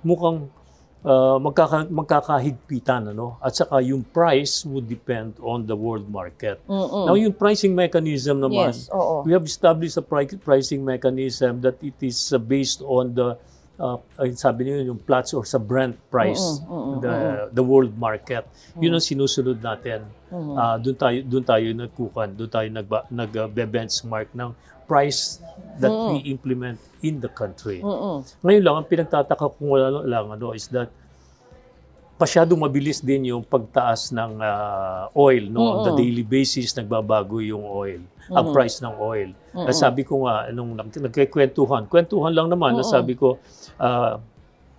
mukhang magkakahigpitan, ano? At saka yung price would depend on the world market. Now, yung pricing mechanism naman, Yes, oo. we have established a pricing mechanism that it is based on the sabi niyo yung Platts or sa Brent price, the world market. Yun ang sinusunod natin. Doon tayo nag-benchmark ng price that we implement in the country. Ngayon lang, ang pinagtataka kong wala lang is that masyadong mabilis din yung pagtaas ng oil, no? On the daily basis, nagbabago yung oil, ang price ng oil. Sabi ko nga, nung nagkikwentuhan lang naman, sabi ko,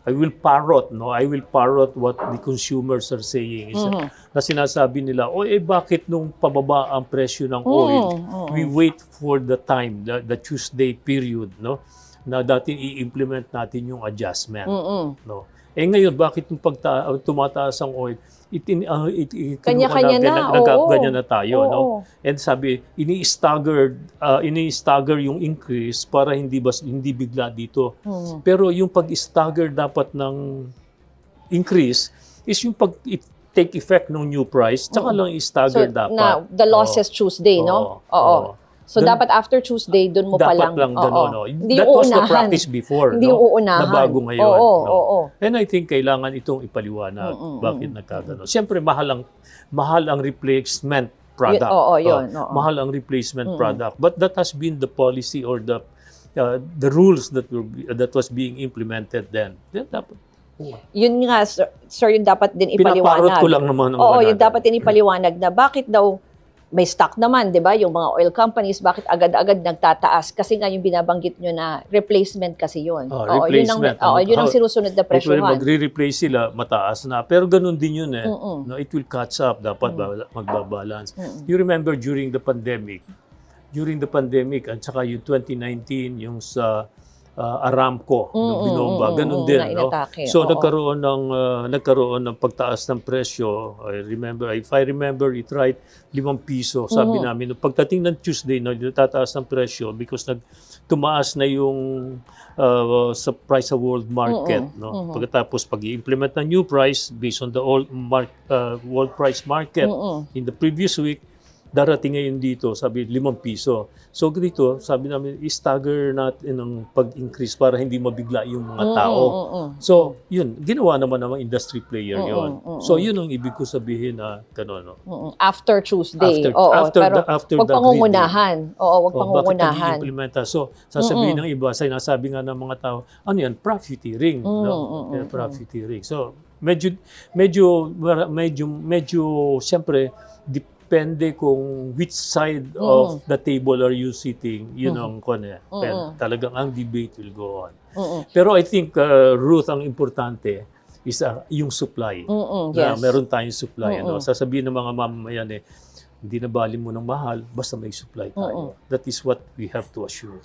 I will parrot what the consumers are saying. Na sinasabi nila, bakit nung pababa ang presyo ng oil, we wait for the time, the Tuesday period, no? Na dati i-implement natin yung adjustment, no? Ngayon, bakit yung tumataas ang oil, kanya-kanya ganyan na tayo, no? And sabi, ini-stagger yung increase para hindi bigla dito. Pero yung pag-stagger dapat ng increase is yung take effect ng new price, tsaka lang i-stagger dapat. Now, the losses Tuesday, no? Oo. So, dapat after Tuesday, doon mo pa lang. Dapat lang gano'n, no? Hindi That was the uunahan. practice before, Hindi no? uunahan. Na bago ngayon. Oo. And I think kailangan itong ipaliwanag. Bakit nagkagano? Siyempre, mahal ang replacement product. Mahal ang replacement product. But that has been the policy or the rules that was being implemented then. Then dapat. Yun nga, sir, yung dapat din ipaliwanag. Pinaparot ko lang naman. Yung dapat din ipaliwanag na bakit daw may stock naman, di ba? Yung mga oil companies, bakit agad-agad nagtataas? Kasi nga yung binabanggit nyo na replacement kasi yun. Replacement. Yun ang sinusunod na presyohan. Magre-replace sila, mataas na. Pero ganun din yun eh. No, it will catch up. Dapat magbabalance. You remember during the pandemic, at saka yung 2019, yung sa Aramco, ng binomba, ganun din, no? So nagkaroon ng pagtaas ng presyo. If I remember it right, 5 piso. Sabi namin, pagdating ng Tuesday, no, tataas ng presyo because tumaas na yung sa price sa world market, no? Pagkatapos pag-i-implement ng new price based on the world price market in the previous week, darating ngayon dito, sabi 5 piso. So dito, sabi namin, i-stagger natin ang pag-increase para hindi mabigla yung mga tao. So, yun, ginawa naman ng industry player yun. So, yun ang ibig ko sabihin na gano'n. No? After Tuesday. After wag pangungunahan. Wag pangungunahan. Bakit So, sasabihin ng iba, sinasabi nga ng mga tao, ano yan, profiteering. Profiteering. So, medyo, siyempre, depende kung which side of the table are you sitting, yun ang talagang ang debate will go on. Pero I think, Ruth, ang importante is yung supply. Yes. Meron tayong supply. Sasabihin ng mga mamamayan hindi na bali mo ng mahal, basta may supply tayo. That is what we have to assure.